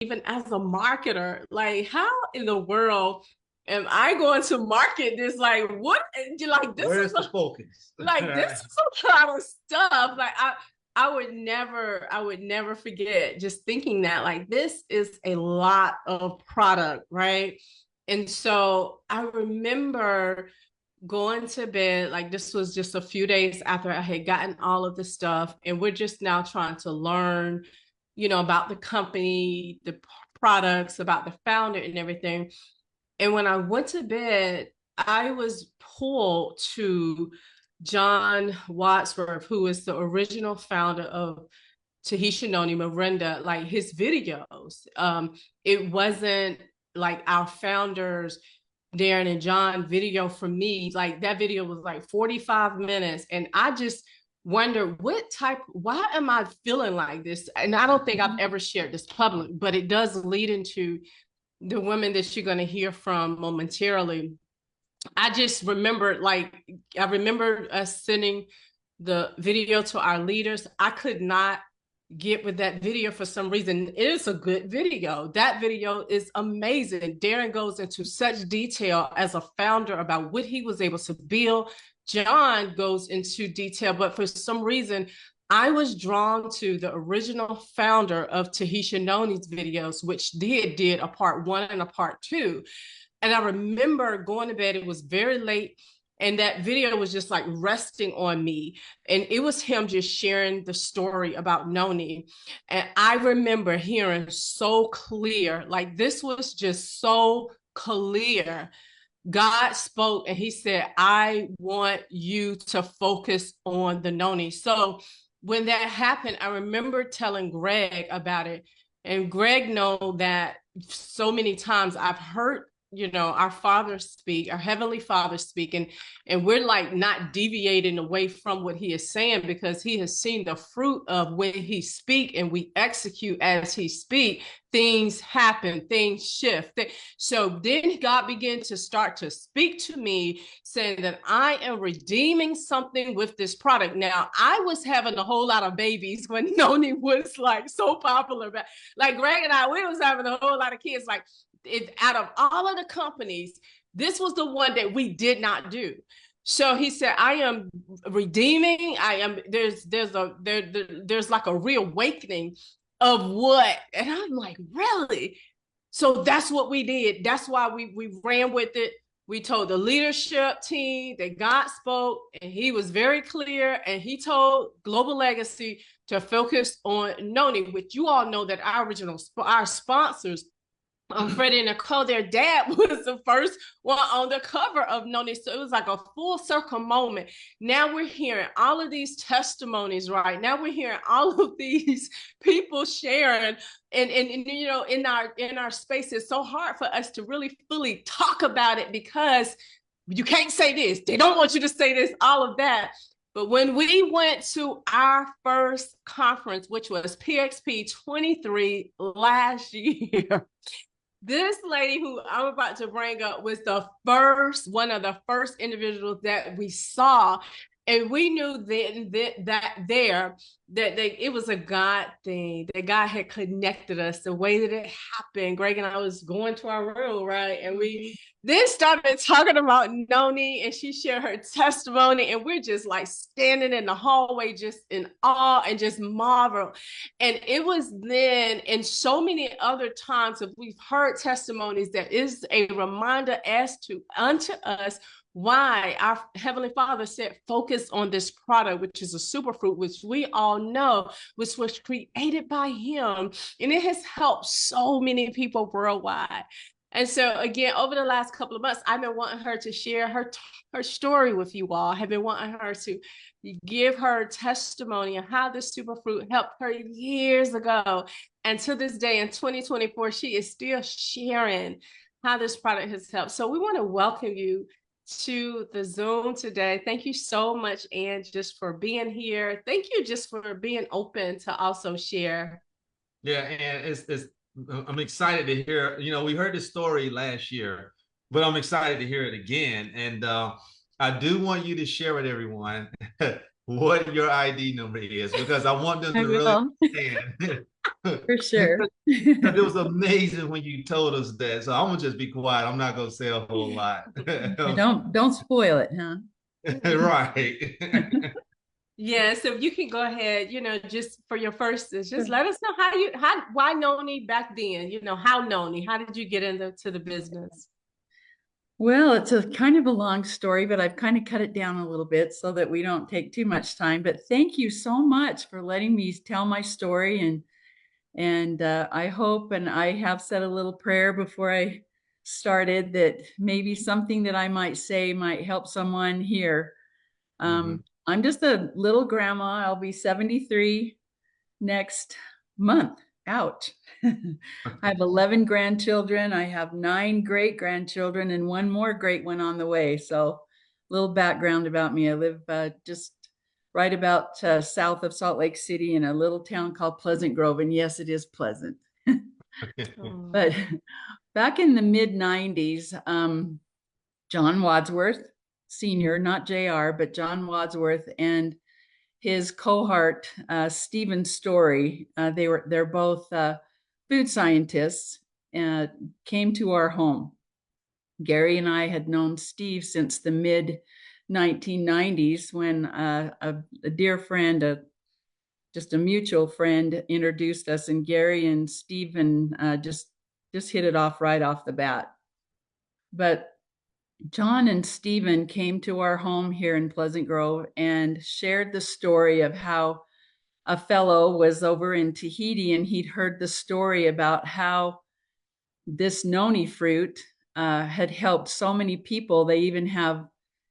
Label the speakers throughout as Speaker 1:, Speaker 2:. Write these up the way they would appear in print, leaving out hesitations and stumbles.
Speaker 1: even as a marketer, like how in the world am I going to market this? Like what? Like this
Speaker 2: Where's
Speaker 1: is
Speaker 2: the focus?
Speaker 1: like this is a lot of stuff. Like I would never forget just thinking that like this is a lot of product, right? And so I remember going to bed, like this was just a few days after I had gotten all of the stuff, and we're just now trying to learn, about the company, the products, about the founder and everything. And when I went to bed, I was pulled to John Wadsworth, who is the original founder of Tahisha Noni Miranda, like his videos. It wasn't like our founders, Darren and John video for me. Like that video was like 45 minutes. And I just wonder why am I feeling like this? And I don't think I've ever shared this public, but it does lead into the women that you're going to hear from momentarily. I remember us sending the video to our leaders. I could not get with that video for some reason. It is a good video. That video is amazing. Darren goes into such detail as a founder about what he was able to build. John goes into detail, but for some reason, I was drawn to the original founder of Tahisha Noni's videos, which did a part one and a part two. And I remember going to bed, it was very late, and that video was just like resting on me. And it was him just sharing the story about Noni. And I remember hearing so clear, like this was just so clear. God spoke and he said, I want you to focus on the Noni. So when that happened, I remember telling Greg about it. And Greg know that so many times I've heard our father speak, our heavenly father speak, and we're like not deviating away from what he is saying, because he has seen the fruit of when he speak and we execute as he speak, things happen, things shift. So then God began to start to speak to me saying that I am redeeming something with this product. Now I was having a whole lot of babies when Noni was like so popular, but like Greg and we was having a whole lot of kids. Like out of all of the companies, this was the one that we did not do. So he said, I am redeeming. I am there's like a reawakening of what? And I'm like, really? So that's what we did. That's why we ran with it. We told the leadership team that God spoke, and he was very clear, and he told Global Legacy to focus on Noni, which you all know that our sponsors, Freddie and Nicole, their dad was the first one on the cover of Noni. So it was like a full circle moment. Now we're hearing all of these testimonies, right? Now we're hearing all of these people sharing. And in our space, it's so hard for us to really fully talk about it because you can't say this. They don't want you to say this, all of that. But when we went to our first conference, which was PXP 23 last year, this lady who I'm about to bring up was one of the first individuals that we saw. And we knew then that it was a God thing, that God had connected us the way that it happened. Greg and I was going to our room, right? And we then started talking about Noni, and she shared her testimony, and we're just like standing in the hallway, just in awe and just marvel. And it was then, and so many other times, that we've heard testimonies that is a reminder as to unto us why our Heavenly Father said, focus on this product, which is a superfruit, which we all know, which was created by Him. And it has helped so many people worldwide. And so, again, over the last couple of months, I've been wanting her to share her story with you all. I've been wanting her to give her testimony of how this superfruit helped her years ago. And to this day, in 2024, she is still sharing how this product has helped. So we want to welcome you to the Zoom today. Thank you so much, Ann, just for being here. Thank you just for being open to also share.
Speaker 2: Yeah, and I'm excited to hear. We heard the story last year, but I'm excited to hear it again. And I do want you to share with everyone what your ID number is because I want them
Speaker 3: I
Speaker 2: to really
Speaker 3: will,
Speaker 2: understand.
Speaker 3: for sure.
Speaker 2: Because it was amazing when you told us that. So I'm gonna just be quiet. I'm not gonna say a whole lot.
Speaker 3: Don't spoil it, huh?
Speaker 2: Right.
Speaker 1: Yeah, so you can go ahead, just for your first, just
Speaker 3: Sure.
Speaker 1: let us know why Noni back then, how Noni, how did you get into the business?
Speaker 3: Well, it's a kind of a long story, but I've kind of cut it down a little bit so that we don't take too much time. But thank you so much for letting me tell my story, and I hope, and I have said a little prayer before I started, that maybe something that I might say might help someone here.
Speaker 2: Mhm.
Speaker 3: I'm just a little grandma. I'll be 73 next month. Ouch. I have 11 grandchildren. I have 9 great grandchildren and one more great one on the way. So, little background about me. I live just right about south of Salt Lake City in a little town called Pleasant Grove. And yes, it is pleasant. But back in the mid 90s, John Wadsworth Sr., not JR, but John Wadsworth, and his cohort, Stephen Story, they're both food scientists, came to our home. Gary and I had known Steve since the mid 1990s when a dear friend, just a mutual friend, introduced us, and Gary and Stephen just hit it off right off the bat. But John and Stephen came to our home here in Pleasant Grove and shared the story of how a fellow was over in Tahiti and he'd heard the story about how this noni fruit had helped so many people. They even have,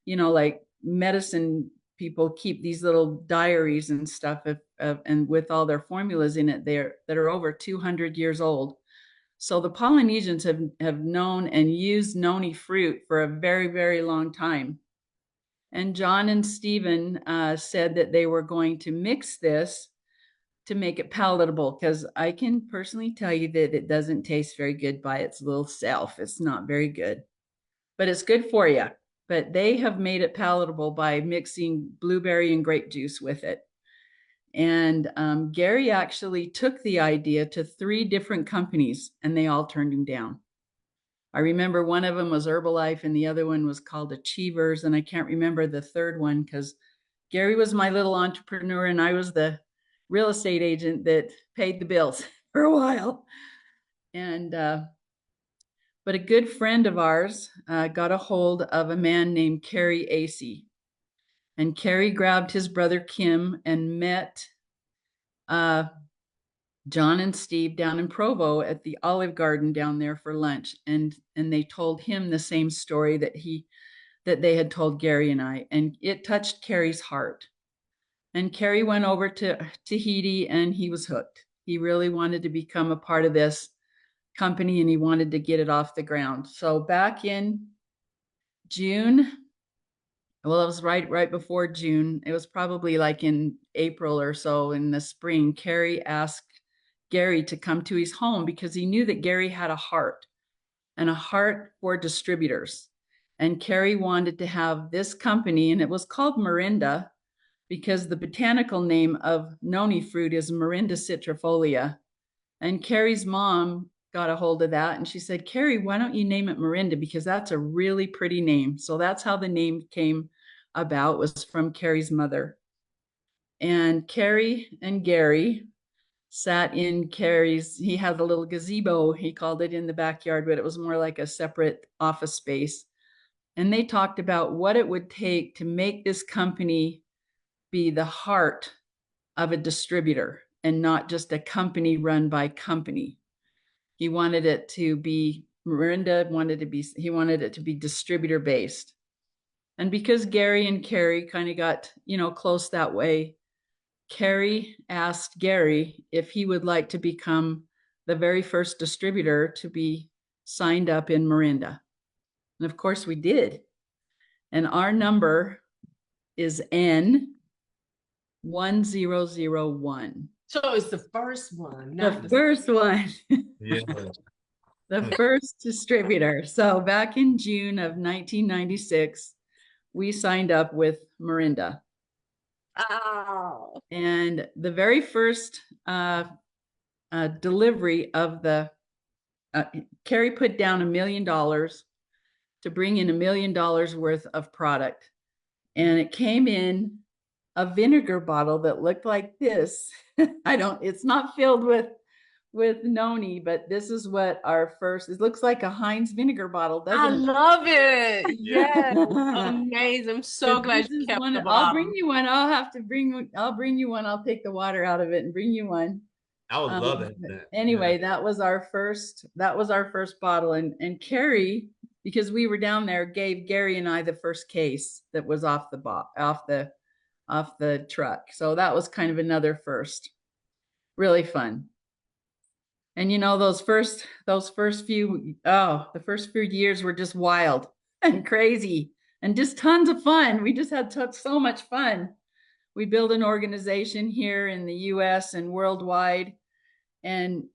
Speaker 3: like medicine people keep these little diaries and stuff, and with all their formulas in it there that are over 200 years old. So the Polynesians have known and used noni fruit for a very, very long time. And John and Stephen said that they were going to mix this to make it palatable, because I can personally tell you that it doesn't taste very good by its little self. It's not very good, but it's good for you. But they have made it palatable by mixing blueberry and grape juice with it. And Gary actually took the idea to 3 different companies and they all turned him down. I remember one of them was Herbalife and the other one was called Achievers. And I can't remember the third one because Gary was my little entrepreneur and I was the real estate agent that paid the bills for a while. And, but a good friend of ours got a hold of a man named Kerry Acey. And Kerry grabbed his brother Kim and met John and Steve down in Provo at the Olive Garden down there for lunch, and they told him the same story that they had told Gary and I, and it touched Kerry's heart. And Kerry went over to Tahiti and he was hooked. He really wanted to become a part of this company and he wanted to get it off the ground. So back in June, well, it was right before June. It was probably like in April or so in the spring. Kerry asked Gary to come to his home because he knew that Gary had a heart and a heart for distributors. And Kerry wanted to have this company, and it was called Morinda because the botanical name of noni fruit is Morinda citrifolia. And Kerry's mom got a hold of that and she said, Kerry, why don't you name it Morinda? Because that's a really pretty name. So that's how the name came about, was from Kerry's mother. And Kerry and Gary sat in Kerry's, he had a little gazebo, he called it, in the backyard, but it was more like a separate office space. And they talked about what it would take to make this company be the heart of a distributor and not just a company run by company. He wanted it to be, Morinda wanted to be, he wanted it to be distributor based. And because Gary and Kerry kind of got, close that way, Kerry asked Gary if he would like to become the very first distributor to be signed up in Morinda. And of course we did. And our number is N1001.
Speaker 1: So it's the first one,
Speaker 3: The first one.
Speaker 2: Yeah.
Speaker 3: The first distributor. So back in June of 1996, we signed up with Morinda.
Speaker 1: Wow.
Speaker 3: And the very first delivery of the Carrie put down $1 million to bring in $1 million worth of product, and it came in a vinegar bottle that looked like this. It's not filled with noni, but this is what our first, it looks like a Heinz vinegar bottle,
Speaker 1: I
Speaker 3: doesn't it?
Speaker 1: love it. Yes.
Speaker 3: Yeah.
Speaker 1: Amazing. I'm so glad you kept the
Speaker 3: I'll bring
Speaker 1: bottle.
Speaker 3: you one. I'll bring you one. I'll take the water out of it and bring you one.
Speaker 2: I would love that.
Speaker 3: Anyway,
Speaker 2: Yeah.
Speaker 3: that was our first bottle. And Carrie, because we were down there, gave Gary and I the first case that was off the truck. So that was kind of another first. Really fun. And those first few years were just wild and crazy and just tons of fun. We just had so much fun. We built an organization here in the US and worldwide, and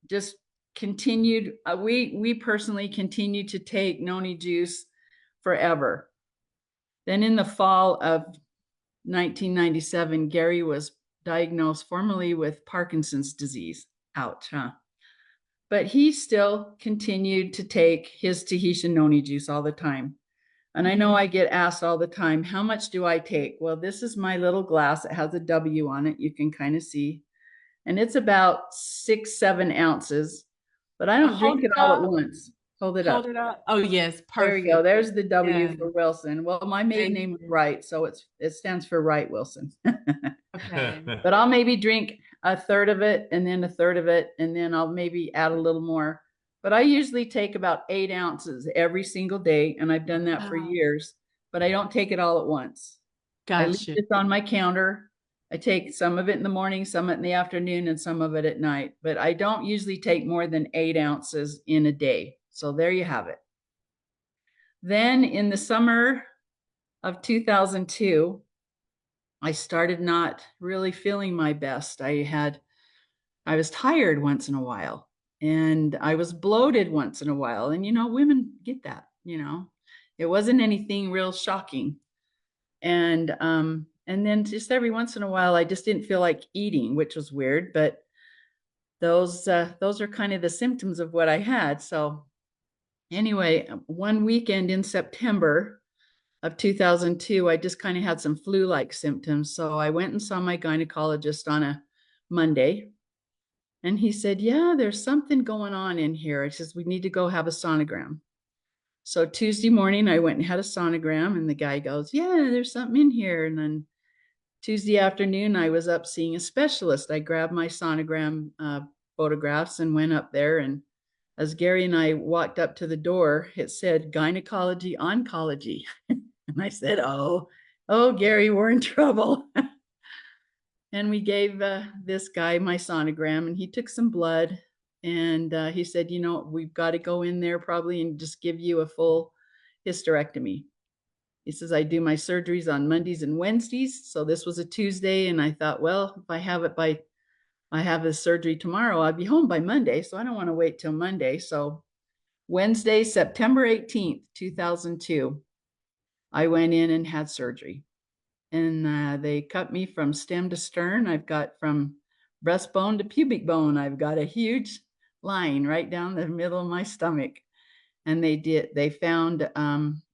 Speaker 3: just continued. We personally continued to take noni juice forever. Then in the fall of 1997, Gary was diagnosed formally with Parkinson's disease. Ouch, huh? But he still continued to take his Tahitian noni juice all the time. And I know I get asked all the time, how much do I take? Well, this is my little glass. It has a W on it. You can kind of see. And it's about 6-7 ounces, but I don't drink it all at once. Hold it up.
Speaker 1: Hold it up. Oh, yes. Perfect.
Speaker 3: There we go. There's the W
Speaker 1: Yeah.
Speaker 3: for Wilson. Well, my maiden name is Wright, so it stands for Wright Wilson.
Speaker 1: Okay.
Speaker 3: But I'll maybe drink a third of it and then a third of it, and then I'll maybe add a little more. But I usually take about 8 ounces every single day, and I've done that for years, but I don't take it all at once. I leave it on my counter. I take some of it in the morning, some in the afternoon, and some of it at night. But I don't usually take more than 8 ounces in a day. So there you have it. Then in the summer of 2002, I started not really feeling my best. I was tired once in a while, and I was bloated once in a while. And, women get that, it wasn't anything real shocking. And then just every once in a while, I just didn't feel like eating, which was weird, but those are kind of the symptoms of what I had. So anyway, one weekend in September of 2002, I just kind of had some flu-like symptoms. So I went and saw my gynecologist on a Monday, and he said, yeah, there's something going on in here. He says, we need to go have a sonogram. So Tuesday morning, I went and had a sonogram, and the guy goes, yeah, there's something in here. And then Tuesday afternoon, I was up seeing a specialist. I grabbed my sonogram photographs and went up there. And as Gary and I walked up to the door, it said gynecology oncology. And I said, oh, Gary, we're in trouble. And we gave this guy my sonogram, and he took some blood. And he said, we've got to go in there probably and just give you a full hysterectomy. He says, I do my surgeries on Mondays and Wednesdays. So this was a Tuesday. And I thought, well, if I have the surgery tomorrow, I'll be home by Monday. So I don't want to wait till Monday. So Wednesday, September 18th, 2002, I went in and had surgery. And they cut me from stem to stern. I've got from breastbone to pubic bone. I've got a huge line right down the middle of my stomach. And they found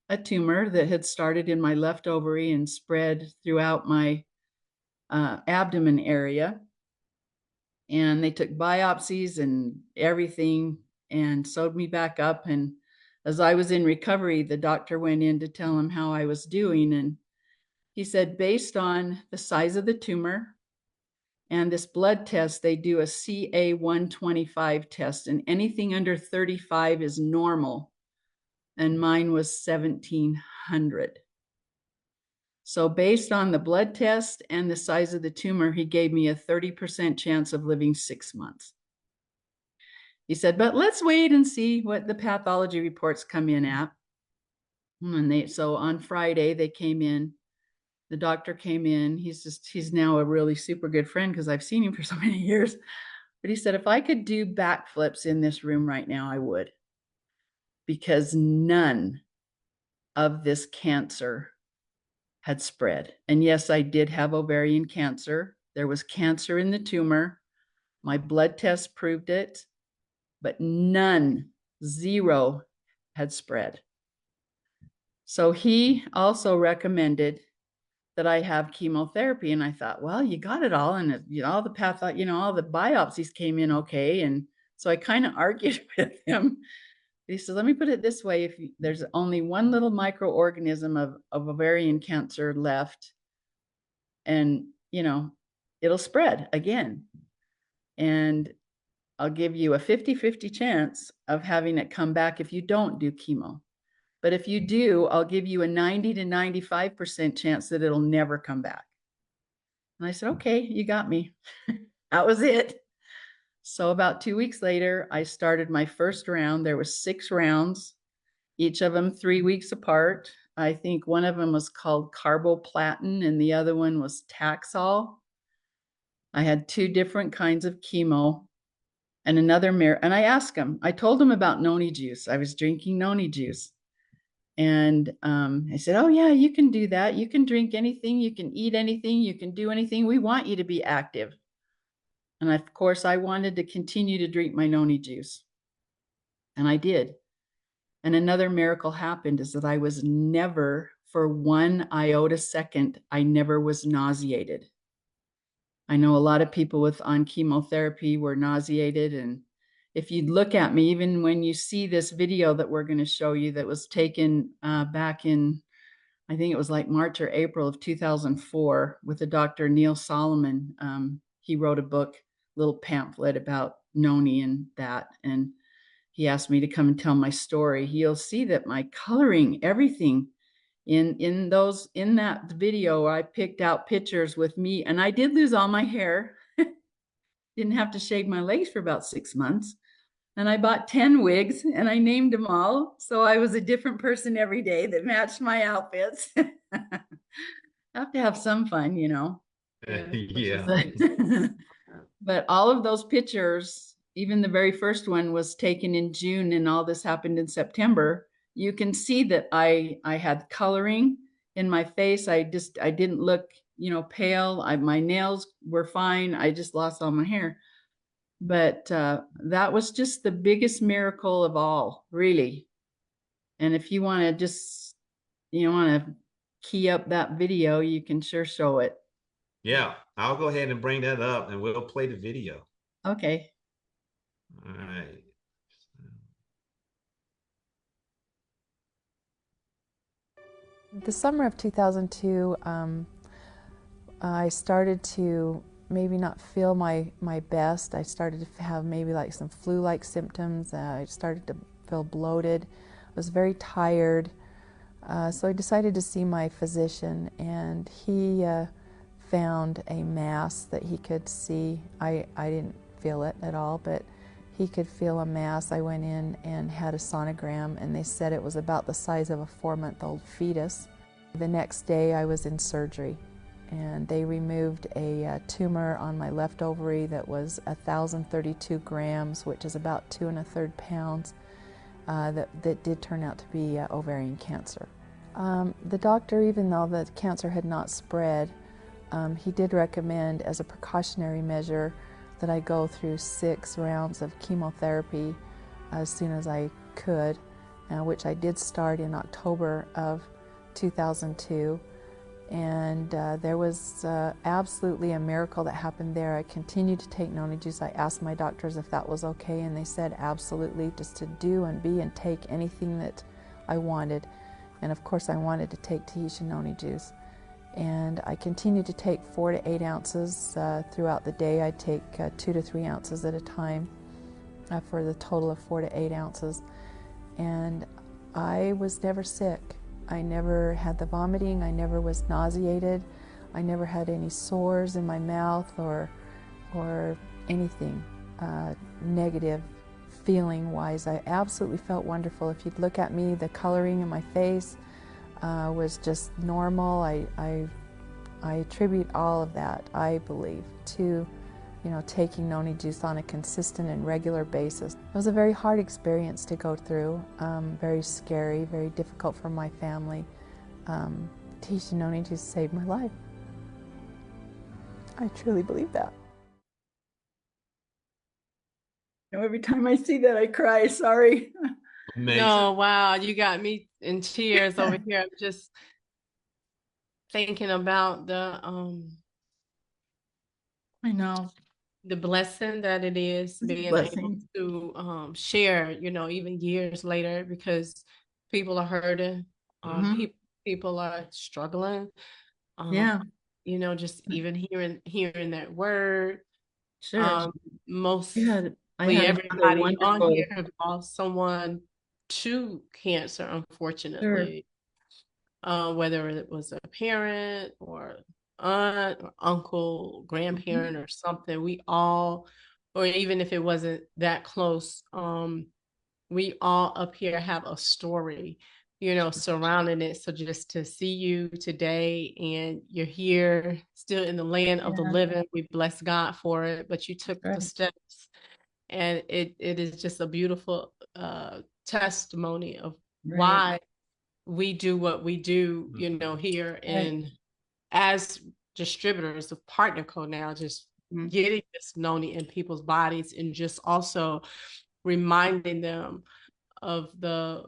Speaker 3: a tumor that had started in my left ovary and spread throughout my abdomen area. And they took biopsies and everything and sewed me back up. And as I was in recovery, the doctor went in to tell him how I was doing. And he said, based on the size of the tumor and this blood test, they do a CA-125 test, and anything under 35 is normal. And mine was 1700. So based on the blood test and the size of the tumor, he gave me a 30% chance of living 6 months. He said, but let's wait and see what the pathology reports come in at. And so on Friday, they came in. The doctor came in. He's now a really super good friend because I've seen him for so many years. But he said, if I could do backflips in this room right now, I would. Because none of this cancer had spread. And yes, I did have ovarian cancer. There was cancer in the tumor. My blood test proved it, but none, zero, had spread. So he also recommended that I have chemotherapy. And I thought, well, you got it all. And all the all the biopsies came in okay. And so I kind of argued with him. He said, let me put it this way. If there's only one little microorganism of ovarian cancer left, and, it'll spread again. And I'll give you a 50-50 chance of having it come back if you don't do chemo. But if you do, I'll give you a 90 to 95% chance that it'll never come back. And I said, okay, you got me. That was it. So about 2 weeks later, I started my first round. There were 6 rounds, each of them 3 weeks apart. I think one of them was called carboplatin and the other one was Taxol. I had 2 different kinds of chemo and another mirror. And I asked him, I told him about noni juice. I was drinking noni juice. And I said, oh yeah, you can do that. You can drink anything. You can eat anything. You can do anything. We want you to be active. And of course, I wanted to continue to drink my noni juice. And I did. And another miracle happened is that I was never, for 1 iota second, I never was nauseated. I know a lot of people on chemotherapy were nauseated. And if you look at me, even when you see this video that we're going to show you that was taken back in, I think it was like March or April of 2004 with the Dr. Neil Solomon. He wrote a book, little pamphlet about noni and that. And he asked me to come and tell my story. You'll see that my coloring, everything in that video, I picked out pictures with me, and I did lose all my hair. Didn't have to shave my legs for about 6 months. And I bought 10 wigs and I named them all. So I was a different person every day that matched my outfits. Have to have some fun,
Speaker 2: Yeah.
Speaker 3: But all of those pictures, even the very first one was taken in June and all this happened in September. You can see that I had coloring in my face. I didn't look, pale. My nails were fine. I just lost all my hair. But that was just the biggest miracle of all, really. And if you want to just, want to key up that video, you can sure show it.
Speaker 2: Yeah, I'll go ahead and bring that up and we'll play the video.
Speaker 3: Okay.
Speaker 2: All right.
Speaker 4: The summer of 2002, I started to maybe not feel my best. I started to have maybe like some flu-like symptoms. I started to feel bloated. I was very tired. So I decided to see my physician, and he found a mass that he could see. I didn't feel it at all, but he could feel a mass. I went in and had a sonogram, and they said it was about the size of a 4-month-old fetus. The next day I was in surgery, and they removed a tumor on my left ovary that was 1,032 grams, which is about 2 1/3 pounds, that did turn out to be ovarian cancer. The doctor, even though the cancer had not spread, he did recommend as a precautionary measure that I go through 6 rounds of chemotherapy as soon as I could, which I did start in October of 2002. And there was absolutely a miracle that happened there. I continued to take noni juice. I asked my doctors if that was okay, and they said absolutely, just to do and be and take anything that I wanted. And of course I wanted to take Tahitian noni juice. And I continued to take 4 to 8 ounces throughout the day. I'd take 2 to 3 ounces at a time for the total of 4 to 8 ounces. And I was never sick. I never had the vomiting. I never was nauseated. I never had any sores in my mouth or anything negative feeling-wise. I absolutely felt wonderful. If you'd look at me, the coloring in my face was just normal. I attribute all of that, I believe, to taking noni juice on a consistent and regular basis. It was a very hard experience to go through, very scary, very difficult for my family. Tahitian noni juice saved my life. I truly believe that.
Speaker 3: Every time I see that, I cry. Sorry.
Speaker 2: Amazing.
Speaker 1: No, wow, you got me in tears over here. I'm just thinking about
Speaker 3: I know.
Speaker 1: the blessing that it is
Speaker 3: It's a
Speaker 1: being able
Speaker 3: blessing.
Speaker 1: to share, you know, even years later, because people are hurting, people are struggling.
Speaker 3: Yeah,
Speaker 1: You know, just even hearing that word.
Speaker 3: sure.
Speaker 1: Mostly
Speaker 3: I had another
Speaker 1: everybody on
Speaker 3: wonderful,
Speaker 1: here have lost someone to cancer,
Speaker 3: sure.
Speaker 1: unfortunately. Whether it was a parent or aunt or uncle, grandparent or something, we all, or even if it wasn't that close, we all up here have a story, you know, surrounding it. So just to see you today and you're here still in the land of the
Speaker 3: Yeah,
Speaker 1: living, we bless God for it, but you took the
Speaker 3: right,
Speaker 1: steps, and it is just a beautiful testimony of
Speaker 3: right,
Speaker 1: why we do what we do, you know, here
Speaker 3: right.
Speaker 1: in as distributors of Partner Co now, just
Speaker 3: Mm.
Speaker 1: getting this noni in people's bodies and just also reminding them of the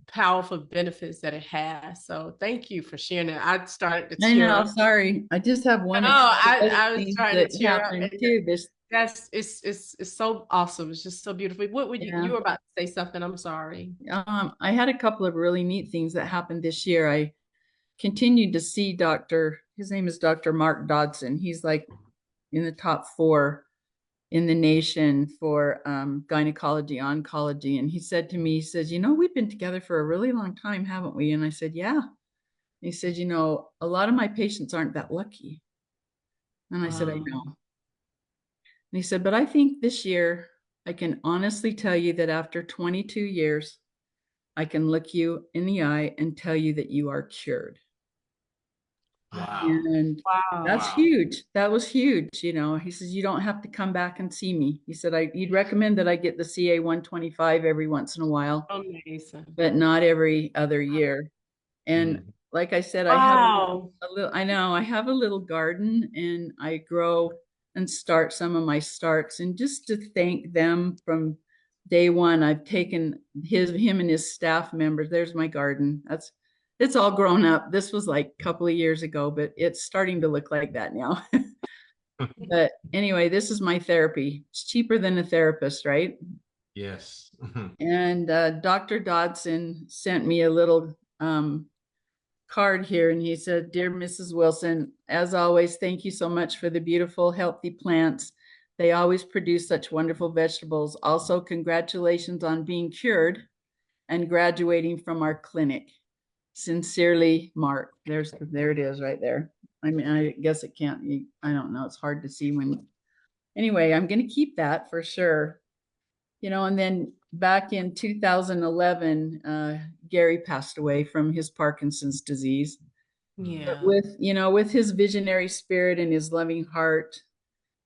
Speaker 1: powerful benefits that it has. So thank you for sharing that. I started to
Speaker 3: I
Speaker 1: tear
Speaker 3: know,
Speaker 1: up.
Speaker 3: sorry. I just have one
Speaker 1: No,
Speaker 3: or two other
Speaker 1: I was
Speaker 3: things
Speaker 1: trying to
Speaker 3: that
Speaker 1: tear up,
Speaker 3: happened
Speaker 1: and
Speaker 3: too. This,
Speaker 1: that's it's so awesome. It's just so beautiful. What would
Speaker 3: yeah.
Speaker 1: you were about to say something? I'm sorry.
Speaker 3: I had a couple of really neat things that happened this year. I continued to see his name is Dr. Mark Dodson. He's like in the top 4 in the nation for gynecology, oncology. And he said to me, he says, you know, we've been together for a really long time, haven't we? And I said, yeah. He said, you know, a lot of my patients aren't that lucky. And I said, I know. And he said, but I think this year I can honestly tell you that after 22 years, I can look you in the eye and tell you that you are cured.
Speaker 2: Wow.
Speaker 3: And that's
Speaker 1: Wow.
Speaker 3: huge. That was huge. You know, he says, you don't have to come back and see me. He said, he'd recommend that I get the CA 125 every once in a while,
Speaker 1: Amazing.
Speaker 3: but not every other year. And like I said,
Speaker 1: Wow.
Speaker 3: I know I have a little garden and I grow and start some of my starts. And just to thank them from day one, I've taken him and his staff members. There's my garden. It's all grown up. This was like a couple of years ago, but it's starting to look like that now. But anyway, this is my therapy. It's cheaper than a therapist, right?
Speaker 2: Yes.
Speaker 3: And Dr. Dodson sent me a little card here, and he said, dear Mrs. Wilson, as always, thank you so much for the beautiful, healthy plants. They always produce such wonderful vegetables. Also, congratulations on being cured and graduating from our clinic. Sincerely, Mark. There it is right there. I mean, I guess it can't, I don't know. It's hard to see when, anyway, I'm going to keep that for sure. You know, and then back in 2011, Gary passed away from his Parkinson's disease.
Speaker 1: Yeah.
Speaker 3: But with his visionary spirit and his loving heart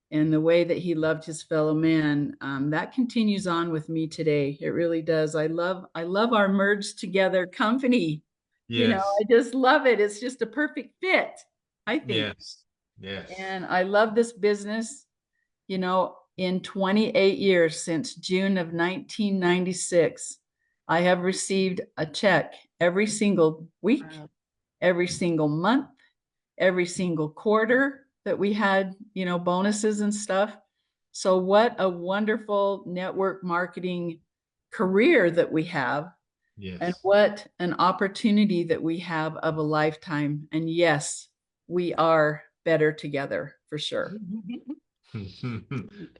Speaker 3: and the way that he loved his fellow man, that continues on with me today. It really does. I love our merged together company.
Speaker 2: Yes.
Speaker 3: You know, I just love it. It's just a perfect fit, I think.
Speaker 2: Yes. Yes.
Speaker 3: And I love this business. You know, in 28 years, since June of 1996, I have received a check every single week, every single month, every single quarter that we had, you know, bonuses and stuff. So what a wonderful network marketing career that we have.
Speaker 2: Yes.
Speaker 3: And what an opportunity that we have of a lifetime. And yes, we are better together for sure.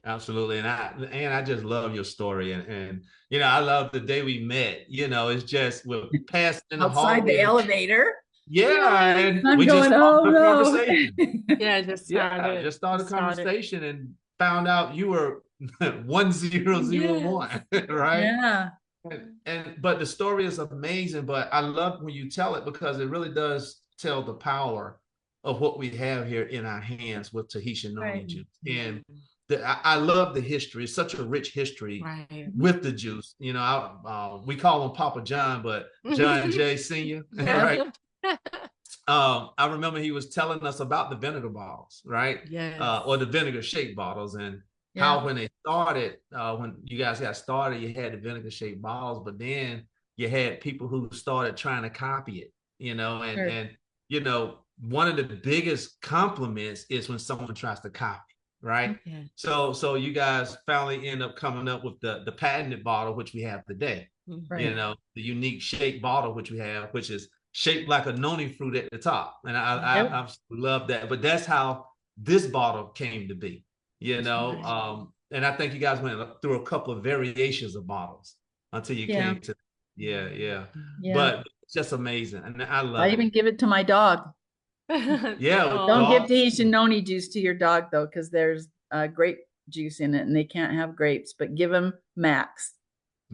Speaker 2: Absolutely. And I just love your story. And you know, I love the day we met. You know, it's just we're passing in the
Speaker 3: Outside
Speaker 2: hallway.
Speaker 3: the elevator.
Speaker 2: Yeah, and
Speaker 3: I'm
Speaker 2: we
Speaker 3: going,
Speaker 2: just started
Speaker 3: oh,
Speaker 2: the
Speaker 3: no.
Speaker 2: conversation.
Speaker 1: Yeah, just
Speaker 2: started a conversation and found out you were 1001, right?
Speaker 3: Yeah.
Speaker 2: But the story is amazing. But I love when you tell it because it really does tell the power of what we have here in our hands with Tahitian noni juice. And I love the history. It's such a rich history with the juice. You know, we call him Papa John, but John J. Sr. Right? I remember he was telling us about the vinegar bottles, right?
Speaker 1: Yes.
Speaker 2: Or the vinegar shake bottles, and how when they started, when you guys got started, you had the vinegar shake bottles, but then you had people who started trying to copy it, and you know, one of the biggest compliments is when someone tries to copy, right?
Speaker 1: Okay.
Speaker 2: So you guys finally end up coming up with the patented bottle, which we have today.
Speaker 3: Right.
Speaker 2: The unique shape bottle, which we have, which is shaped like a noni fruit at the top. And I love that. But that's how this bottle came to be, And I think you guys went through a couple of variations of bottles until you came to, But it's just amazing. And I love
Speaker 3: I even give it to my dog. Don't give Tahitian noni juice to your dog, though, because there's grape juice in it and they can't have grapes, but give them Max.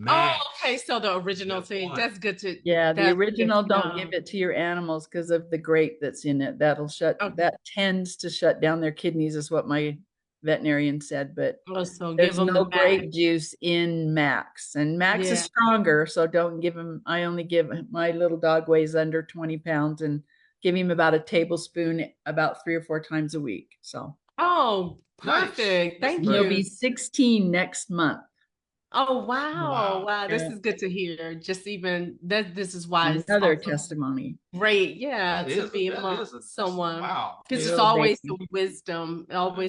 Speaker 1: Oh, okay. So the original thing, that's good to.
Speaker 3: Yeah, the original, don't give it to your animals because of the grape that's in it. That tends to shut down their kidneys, is what my veterinarian said. But there's no grape juice in Max, and Max is stronger, so don't give him. I only give, my little dog weighs under 20 pounds, and give him about a tablespoon about 3 or 4 times a week. So.
Speaker 1: Oh, perfect. Thank you.
Speaker 3: He'll be 16 next month.
Speaker 1: Oh, wow. This is good to hear. Just even that, this is why
Speaker 3: another testimony.
Speaker 1: Great. Yeah. To be amongst someone. Wow. Because it's always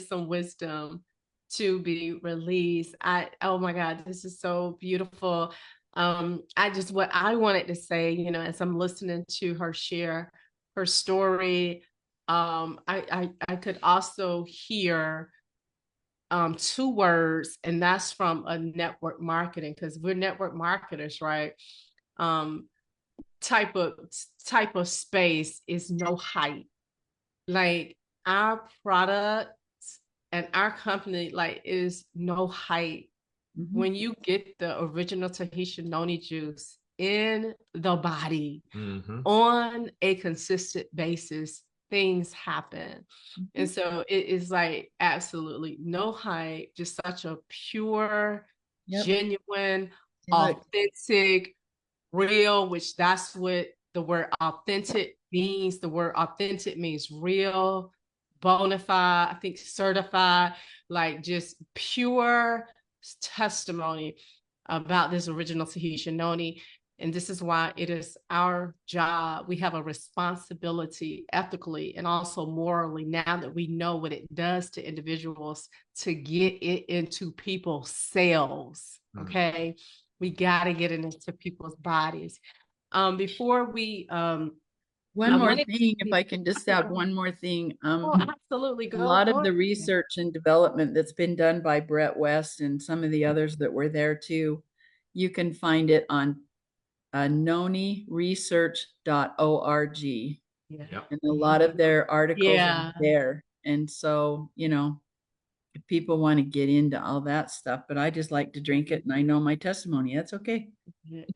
Speaker 1: some wisdom to be released. Oh my God, this is so beautiful. What I wanted to say, as I'm listening to her share her story, I could also hear 2 words, and that's from a network marketing, because we're network marketers, right? Type of space is no hype. Like our product and our company, is no hype. When you get the original Tahitian noni juice in the body on a consistent basis, things happen. And so it is absolutely no hype, just such a pure, genuine, authentic, real, which that's what the word authentic means. The word authentic means real, bona fide, I think certified, just pure testimony about this original Tahitian noni. And this is why it is our job. We have a responsibility ethically and also morally, now that we know what it does to individuals, to get it into people's cells. Okay. We got to get it into people's bodies. Before we,
Speaker 3: one more thing, if I can just add one more thing.
Speaker 1: Absolutely.
Speaker 3: A lot of the research and development that's been done by Brett West and some of the others that were there too, you can find it on noniresearch.org. And a lot of their articles are there. And so, if people want to get into all that stuff, but I just like to drink it and I know my testimony. That's okay.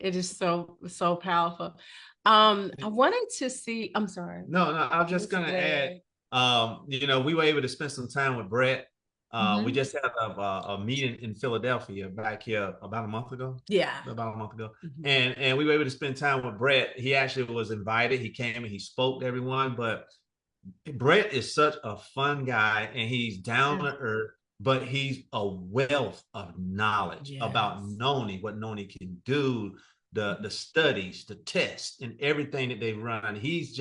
Speaker 1: It is so powerful. I wanted to see, I'm sorry.
Speaker 2: No, I'm just going to add, we were able to spend some time with Brett. We just had a meeting in Philadelphia back here about a month ago. And we were able to spend time with Brett. He actually was invited. He came and he spoke to everyone. But Brett is such a fun guy, and he's down to earth, but he's a wealth of knowledge about noni, what noni can do, the studies, the tests, and everything that they run. He's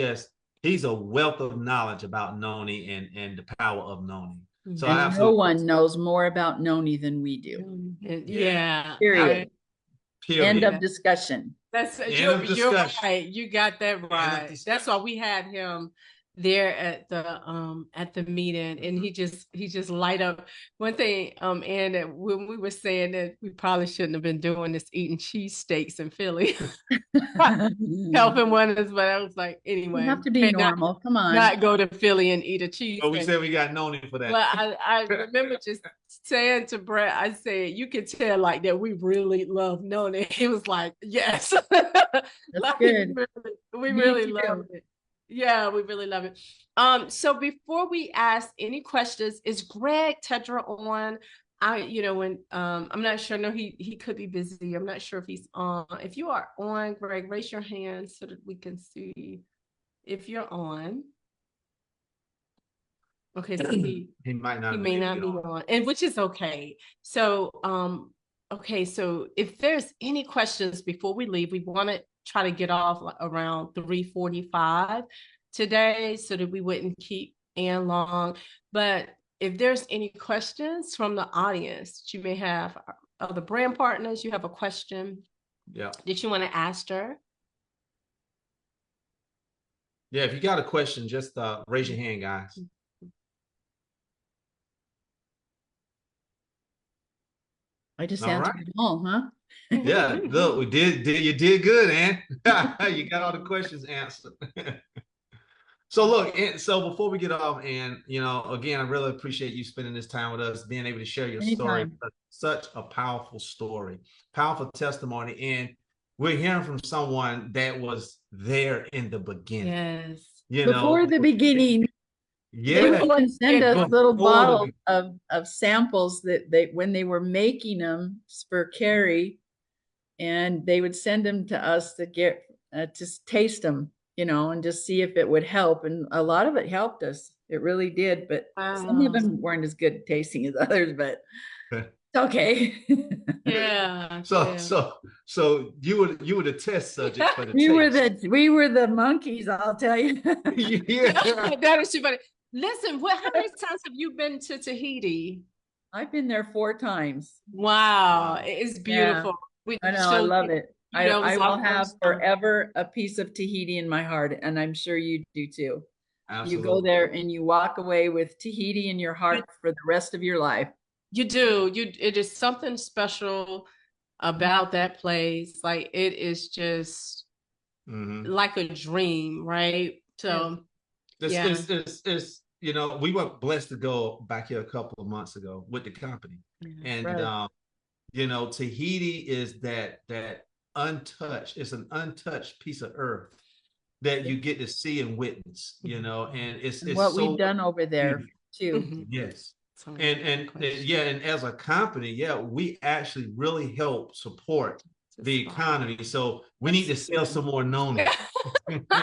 Speaker 2: a wealth of knowledge about noni and the power of noni. So
Speaker 3: no one knows more about noni than we do. Period. End of discussion.
Speaker 1: You're right. You got that right. That's why we had him there at the meeting, and he just light up. One thing, and when we were saying that we probably shouldn't have been doing this, eating cheesesteaks in Philly, helping one of us, but I was like, anyway,
Speaker 3: you have to be normal. Come on,
Speaker 1: not go to Philly and eat a cheese.
Speaker 2: Oh, we said we got noni for that.
Speaker 1: But I remember just saying to Brett, I said, you can tell that we really love noni. He was like, yes.
Speaker 3: That's good.
Speaker 1: We really love it. Yeah, we really love it. So before we ask any questions, is Greg Tedra on? When I'm not sure. No, he could be busy. I'm not sure if he's on. If you are on, Greg, raise your hand so that we can see if you're on. Okay, so he
Speaker 2: might not.
Speaker 1: He may not be on, and which is okay. So, okay, so if there's any questions before we leave, we want to try to get off around 3:45 today, so that we wouldn't keep Ann long. But if there's any questions from the audience that you may have, of the brand partners, you have a question,
Speaker 2: yeah,
Speaker 1: that you want to ask her.
Speaker 2: Yeah, if you got a question, just raise your hand, guys.
Speaker 3: I just
Speaker 2: All
Speaker 3: answered
Speaker 2: right.
Speaker 3: them all, huh?
Speaker 2: Yeah, look, you did good, Ann. You got all the questions answered. So look, so before we get off, Ann, you know, again, I really appreciate you spending this time with us, being able to share your story. Such a powerful story, powerful testimony, and we're hearing from someone that was there in the beginning.
Speaker 1: Yes.
Speaker 2: You
Speaker 3: Before
Speaker 2: know,
Speaker 3: the beginning.
Speaker 2: yeah.
Speaker 3: They would even send us little bottles
Speaker 2: the...
Speaker 3: of samples that they, when they were making them for Carrie, and they would send them to us to get to taste them, you know, and just see if it would help. And a lot of it helped us. It really did. But some of them weren't as good tasting as others, but it's okay.
Speaker 1: Yeah.
Speaker 2: So you were the test subject for the
Speaker 3: we were the monkeys, I'll tell you.
Speaker 1: Yeah. That is too funny. Listen, how many times have you been to Tahiti?
Speaker 3: I've been there 4 times.
Speaker 1: Wow. It's beautiful.
Speaker 3: Yeah. I know, I love it. I will have forever a piece of Tahiti in my heart, and I'm sure you do too. Absolutely. You go there and you walk away with Tahiti in your heart for the rest of your life.
Speaker 1: You do. It is something special about that place. Like, it is just like a dream, right? So
Speaker 2: it's you know, we were blessed to go back here a couple of months ago with the company. And you know, Tahiti is that untouched, it's an untouched piece of earth that you get to see and witness, you know, and it's
Speaker 3: what
Speaker 2: so
Speaker 3: we've done over there too.
Speaker 2: Yes. And as a company, we actually really help support the economy. So we need to sell some more noni.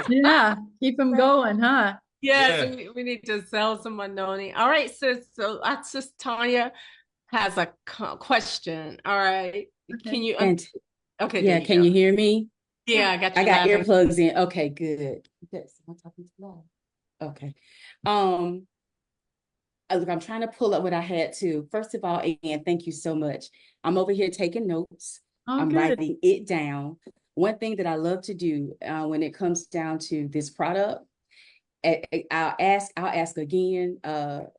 Speaker 3: Yeah, keep them going, huh?
Speaker 1: Yes, we need to sell some more noni. All right, sis. So Sis Tanya has a question. All right. Okay. Can you? Okay.
Speaker 5: Yeah. Can you hear me?
Speaker 1: Yeah, I got you.
Speaker 5: I got earplugs in. Okay, good. Yes, am I talking too loud? Okay. Look, I'm trying to pull up what I had to. First of all, Ann, thank you so much. I'm over here taking notes. I'm writing it down. One thing that I love to do when it comes down to this product, I'll ask again.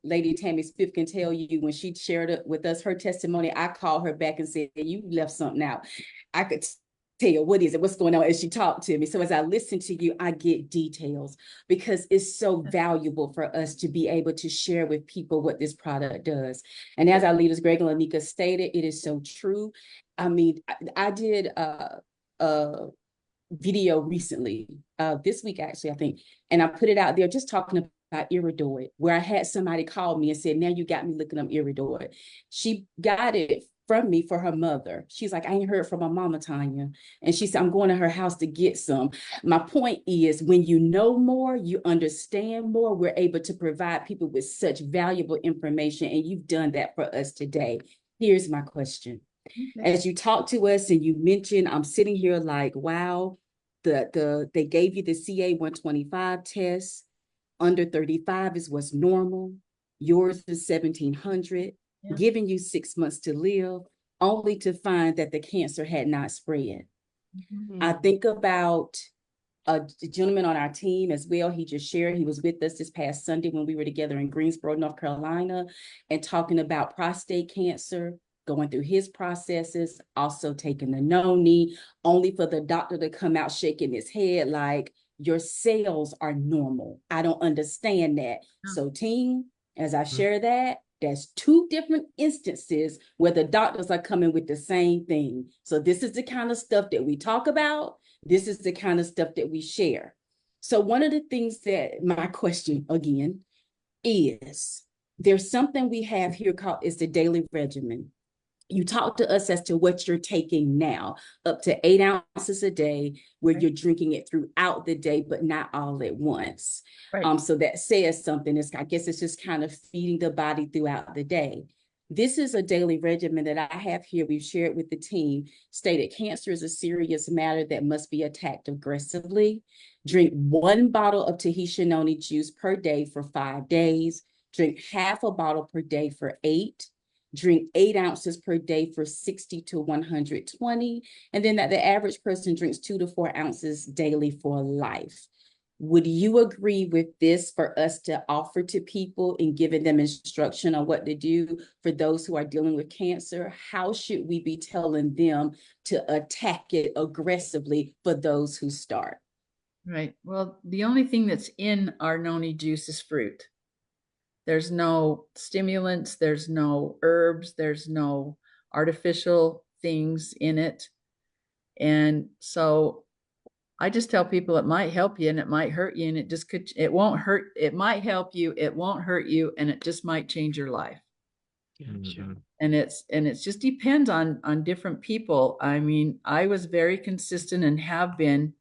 Speaker 5: Lady Tammy Spiff can tell you when she shared it with us, her testimony, I called her back and said, you left something out. I could tell you, what is it? What's going on? As she talked to me. So as I listen to you, I get details because it's so valuable for us to be able to share with people what this product does. And as our leaders, Greg and Lanika stated, it is so true. I mean, I did a video recently, this week actually, I think, and I put it out there just talking about iridoid, where I had somebody call me and said, now you got me looking up iridoid. She got it from me for her mother. She's like, I ain't heard from my mama, Tanya. And she said, I'm going to her house to get some. My point is, when you know more, you understand more, we're able to provide people with such valuable information. And you've done that for us today. Here's my question. As you talk to us and you mentioned, I'm sitting here like, wow, they gave you the CA 125 test. Under 35 is what's normal. Yours is 1700, giving you 6 months to live, only to find that the cancer had not spread. I think about a gentleman on our team as well. He just shared, he was with us this past Sunday when we were together in Greensboro, North Carolina, and talking about prostate cancer, going through his processes, also taking the noni, only for the doctor to come out shaking his head like, your cells are normal. I don't understand that. So team, as I share that, that's 2 different instances where the doctors are coming with the same thing. So this is the kind of stuff that we talk about. This is the kind of stuff that we share. So one of the things that my question again is, there's something we have here called is the daily regimen. you talk to us as to what you're taking now, up to 8 ounces a day, where you're drinking it throughout the day, but not all at once.
Speaker 3: Right.
Speaker 5: So that says something. I guess it's just kind of feeding the body throughout the day. This is a daily regimen that I have here. We've shared with the team, stated cancer is a serious matter that must be attacked aggressively. Drink 1 bottle of Tahitian noni juice per day for 5 days. Drink half a bottle per day for 8. Drink 8 ounces per day for 60 to 120. And then that the average person drinks 2 to 4 ounces daily for life. Would you agree with this for us to offer to people and giving them instruction on what to do for those who are dealing with cancer? How should we be telling them to attack it aggressively for those who start?
Speaker 3: Right. Well, the only thing that's in our noni juice is fruit. There's no stimulants, there's no herbs, there's no artificial things in it. And so I just tell people it might help you and it might hurt you, and it won't hurt. It might help you, it won't hurt you, and it just might change your life.
Speaker 2: Mhm.
Speaker 3: And it's just depends on different people. I mean, I was very consistent and have been.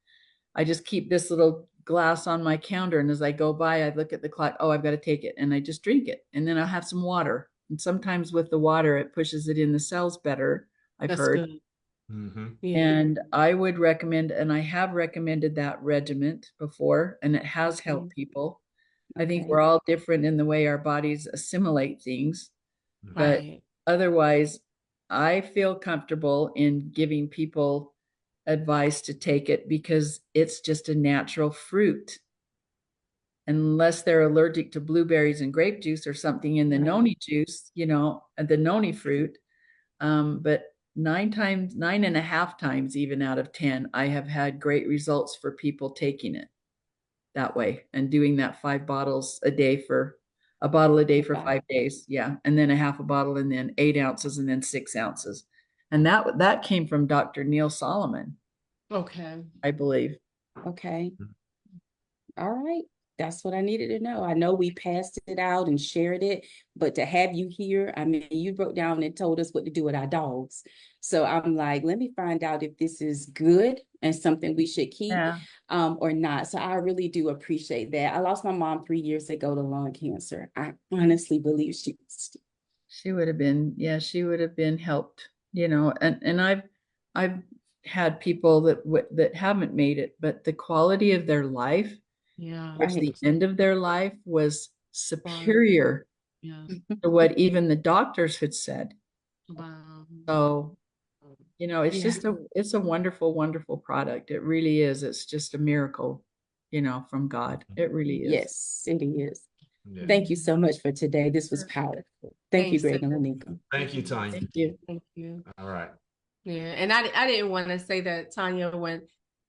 Speaker 3: I just keep this little glass on my counter, and as I go by, I look at the clock. Oh, I've got to take it, and I just drink it, and then I'll have some water. And sometimes with the water, it pushes it in the cells better, I've heard.
Speaker 1: Good.
Speaker 2: Mm-hmm.
Speaker 1: Yeah.
Speaker 3: And I would recommend, and I have recommended that regiment before, and it has helped people. I think we're all different in the way our bodies assimilate things, but otherwise, I feel comfortable in giving people advice to take it because it's just a natural fruit. Unless they're allergic to blueberries and grape juice or something in the noni juice, the noni fruit. But 9.5 times even out of 10, I have had great results for people taking it that way and doing that 5 bottles a day for a bottle a day for 5 days. Yeah. And then a half a bottle, and then 8 ounces, and then 6 ounces. And that came from Dr. Neil Solomon.
Speaker 1: Okay.
Speaker 3: I believe.
Speaker 5: Okay. All right. That's what I needed to know. I know we passed it out and shared it, but to have you here, I mean, you wrote down and told us what to do with our dogs. So I'm like, let me find out if this is good and something we should keep or not. So I really do appreciate that. I lost my mom 3 years ago to lung cancer. I honestly believe
Speaker 3: she would have been, she would have been helped, and I've had people that haven't made it, but the quality of their life towards the end of their life was superior to what even the doctors had said.
Speaker 1: Wow.
Speaker 3: So, it's just it's a wonderful, wonderful product. It really is. It's just a miracle, from God. It really is.
Speaker 5: Yes, it is. Yeah. Thank you so much for today. This was powerful. Thank you, Greg and Lanika.
Speaker 2: Thank you, Tanya.
Speaker 3: Thank you.
Speaker 1: Thank you.
Speaker 2: All right.
Speaker 1: Yeah, and I didn't want to say that, Tanya, when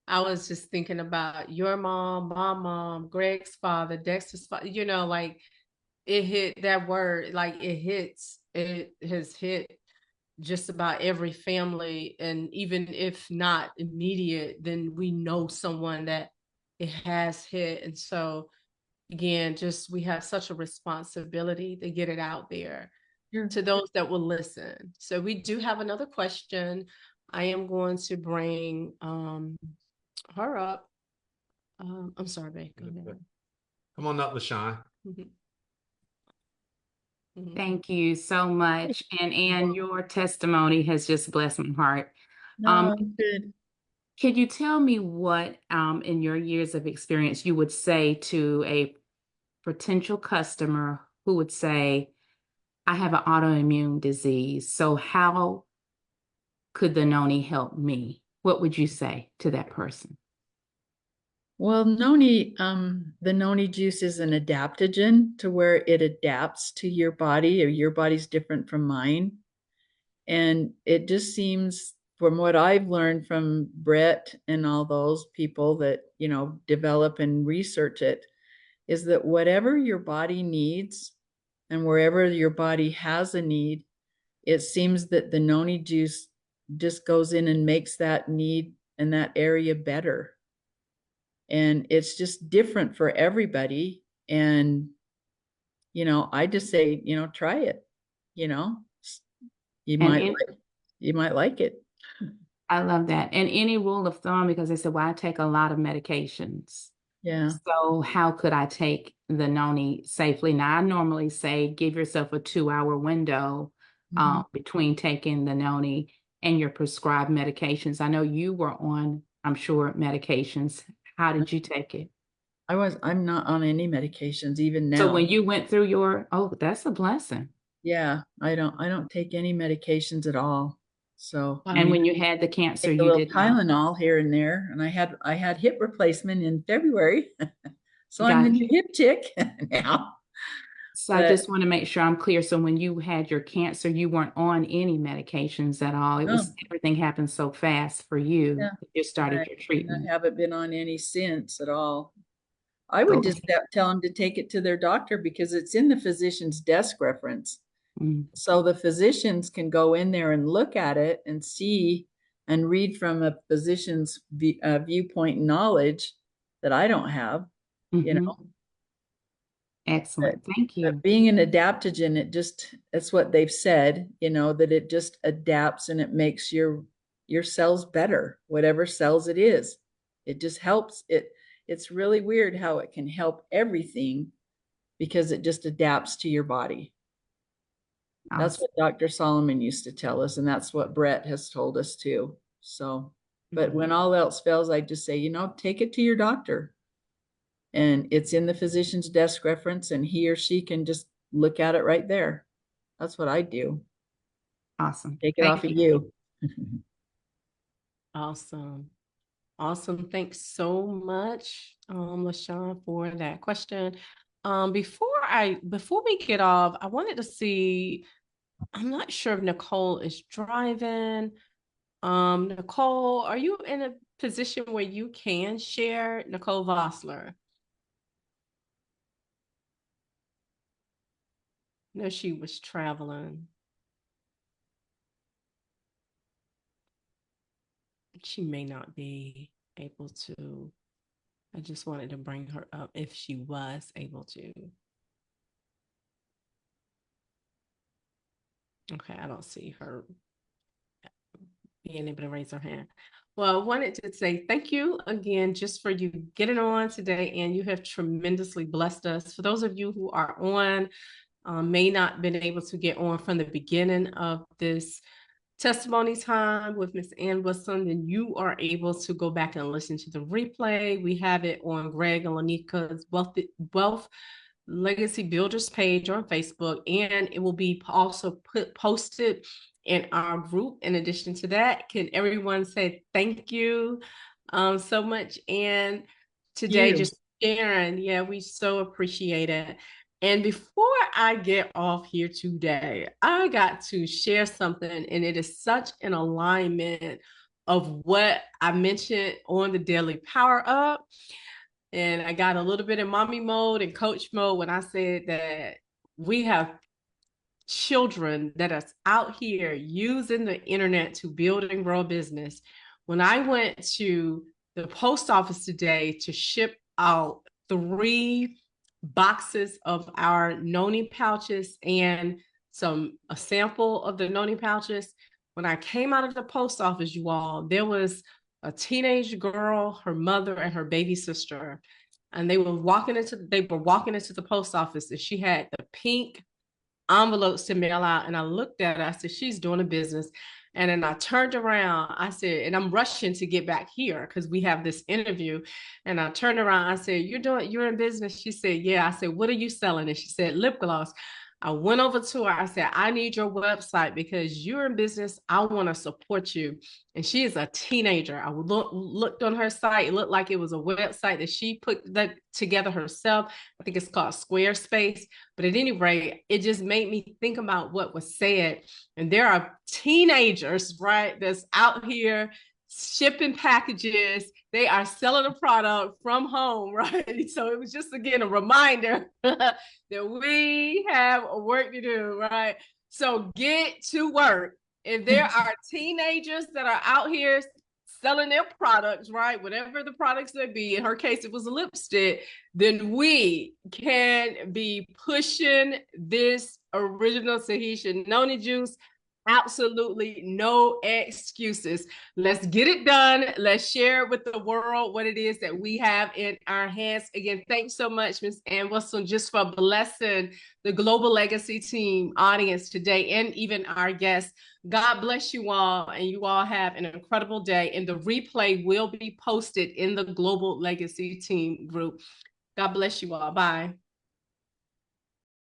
Speaker 1: I was just thinking about your mom, my mom, Greg's father, Dexter's father, like it hit that word, like it has hit just about every family. And even if not immediate, then we know someone that it has hit. And so again, just we have such a responsibility to get it out there to those that will listen. So we do have another question. I am going to bring her up. I'm sorry, babe. Go ahead.
Speaker 2: Come on up, LaShawn.
Speaker 6: Thank you so much. And your testimony has just blessed my heart.
Speaker 3: Good.
Speaker 6: Could you tell me what, in your years of experience, you would say to a potential customer who would say, I have an autoimmune disease, so how could the noni help me? What would you say to that person?
Speaker 3: Well, the noni juice is an adaptogen to where it adapts to your body, or your body's different from mine. And it just seems, from what I've learned from Brett and all those people that, develop and research it, is that whatever your body needs and wherever your body has a need, it seems that the noni juice just goes in and makes that need and that area better. And it's just different for everybody. And, I just say, try it, you
Speaker 6: And
Speaker 3: might like it.
Speaker 6: I love that. And any rule of thumb, because they said, well, I take a lot of medications.
Speaker 3: Yeah.
Speaker 6: So how could I take the noni safely? Now, I normally say give yourself a 2-hour window between taking the noni and your prescribed medications. I know you were on, I'm sure, medications. How did you take it?
Speaker 3: I'm not on any medications even now.
Speaker 6: So when you went through your, oh, that's a blessing.
Speaker 3: Yeah, I don't take any medications at all. So,
Speaker 6: and when you had the cancer,
Speaker 3: you did Tylenol here and there, and I had hip replacement in February. So I'm the new hip chick now.
Speaker 6: So I just want to make sure I'm clear. So when you had your cancer, you weren't on any medications at all. It was everything happened so fast for you.
Speaker 3: Yeah.
Speaker 6: You started your treatment.
Speaker 3: I haven't been on any since at all. I would just tell them to take it to their doctor because it's in the physician's desk reference. So the physicians can go in there and look at it and see and read from a physician's viewpoint and knowledge that I don't have, you know.
Speaker 6: Excellent. Thank you.
Speaker 3: Being an adaptogen, it's what they've said, you know, that it just adapts and it makes your cells better, whatever cells it is. It just helps it. It's really weird how it can help everything because it just adapts to your body. Awesome. That's what Dr. Solomon used to tell us, and that's what Brett has told us too. So, but when all else fails, I just say, you know, take it to your doctor. And it's in the physician's desk reference, and he or she can just look at it right there. That's what I do.
Speaker 6: Awesome.
Speaker 3: Take it off of you.
Speaker 1: Awesome. Awesome. Thanks so much, LaShawn, for that question. Before we get off, I wanted to see, I'm not sure if Nicole is driving. Nicole, are you in a position where you can share? Nicole Vossler. No, she was traveling. She may not be able to. I just wanted to bring her up if she was able to. Okay, I don't see her being able to raise her hand. Well, I wanted to say thank you again just for you getting on today, and you have tremendously blessed us. For those of you who are on, may not been able to get on from the beginning of this testimony time with Miss Ann Wilson, then you are able to go back and listen to the replay. We have it on Greg and Lanika's Wealth Legacy Builders page on Facebook, and it will be also posted in our group. In addition to that, can everyone say thank you so much? And today, just sharing, yeah, we so appreciate it. And before I get off here today, I got to share something, and it is such an alignment of what I mentioned on the Daily Power Up. And I got a little bit in mommy mode and coach mode when I said that we have children that are out here using the internet to build and grow a business. When I went to the post office today to ship out 3 boxes of our noni pouches and a sample of the noni pouches. When I came out of the post office, you all, there was a teenage girl, her mother, and her baby sister, and they were walking into the post office, and she had the pink envelopes to mail out. And I looked at her, I said, she's doing a business. And then I turned around, I said, and I'm rushing to get back here because we have this interview. And I turned around, I said, you're in business? She said, yeah. I said, what are you selling? And she said, lip gloss. I went over to her. I said, I need your website because you're in business. I want to support you. And she is a teenager. I looked on her site. It looked like it was a website that she put together herself. I think it's called Squarespace. But at any rate, it just made me think about what was said. And there are teenagers, right, that's out here shipping packages. They are selling a product from home, right? So it was just, again, a reminder that we have work to do, right? So get to work. If there are teenagers that are out here selling their products, right, whatever the products they be, in her case, it was a lipstick, then we can be pushing this original Tahitian noni juice Absolutely no excuses. Let's get it done. Let's share with the world what it is that we have in our hands. Again, thanks so much, Ms. Ann Wilson, just for blessing the Global Legacy Team audience today and even our guests. God bless you all, and you all have an incredible day. And the replay will be posted in the Global Legacy Team group. God bless you all. Bye.